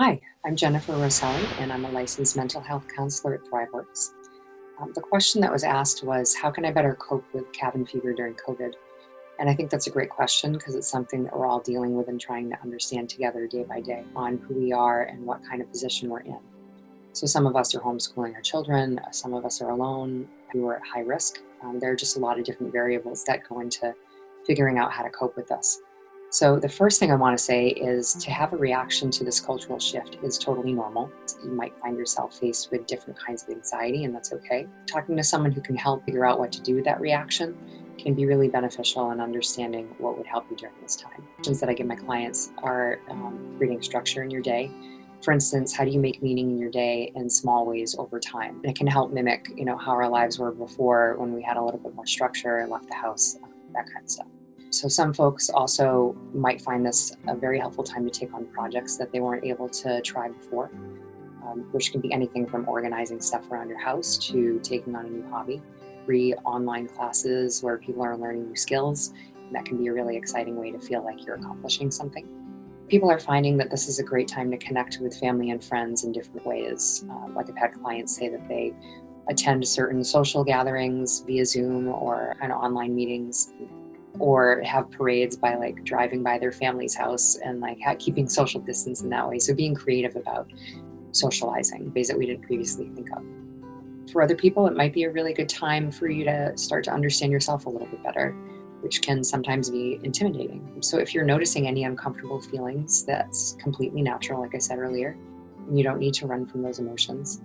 Hi, I'm Jennifer Rosselli, and I'm a licensed mental health counselor at Thriveworks. The question that was asked was, how can I better cope with cabin fever during COVID? And I think that's a great question because it's something that we're all dealing with and trying to understand together day by day on who we are and what kind of position we're in. So some of us are homeschooling our children, some of us are alone, who are at high risk. There are just a lot of different variables that go into figuring out how to cope with this. So the first thing I want to say is to have a reaction to this cultural shift is totally normal. You might find yourself faced with different kinds of anxiety, and that's okay. Talking to someone who can help figure out what to do with that reaction can be really beneficial in understanding what would help you during this time. Questions that I give my clients are creating structure in your day. For instance, how do you make meaning in your day in small ways over time? And it can help mimic, how our lives were before when we had a little bit more structure and left the house, that kind of stuff. So some folks also might find this a very helpful time to take on projects that they weren't able to try before, which can be anything from organizing stuff around your house to taking on a new hobby. Free online classes where people are learning new skills. And that can be a really exciting way to feel like you're accomplishing something. People are finding that this is a great time to connect with family and friends in different ways. Like I've had clients say that they attend certain social gatherings via Zoom or kind of online meetings, or have parades by driving by their family's house and keeping social distance in that way. So being creative about socializing, ways that we didn't previously think of. For other people, it might be a really good time for you to start to understand yourself a little bit better, which can sometimes be intimidating. So if you're noticing any uncomfortable feelings, that's completely natural, like I said earlier, and you don't need to run from those emotions.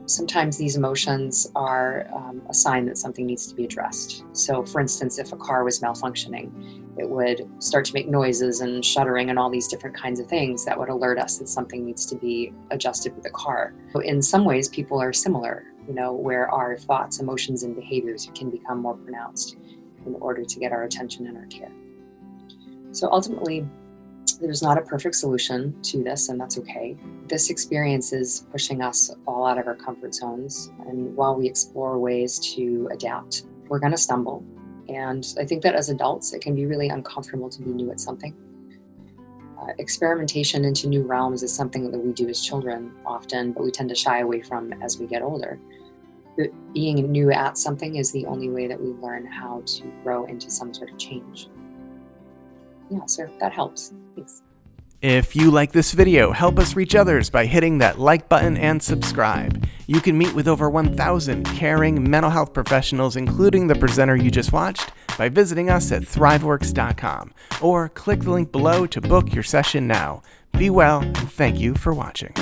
Sometimes these emotions are a sign that something needs to be addressed. So for instance, if a car was malfunctioning, it would start to make noises and shuddering and all these different kinds of things that would alert us that something needs to be adjusted with the car. So in some ways, people are similar, where our thoughts, emotions, and behaviors can become more pronounced in order to get our attention and our care. So ultimately, there's not a perfect solution to this, and that's okay. This experience is pushing us all out of our comfort zones, and while we explore ways to adapt, we're going to stumble. And I think that as adults, it can be really uncomfortable to be new at something. Experimentation into new realms is something that we do as children often, but we tend to shy away from as we get older. But being new at something is the only way that we learn how to grow into some sort of change. Yeah, so that helps. Thanks. If you like this video, help us reach others by hitting that like button and subscribe. You can meet with over 1,000 caring mental health professionals, including the presenter you just watched, by visiting us at thriveworks.com, or click the link below to book your session now. Be well, and thank you for watching.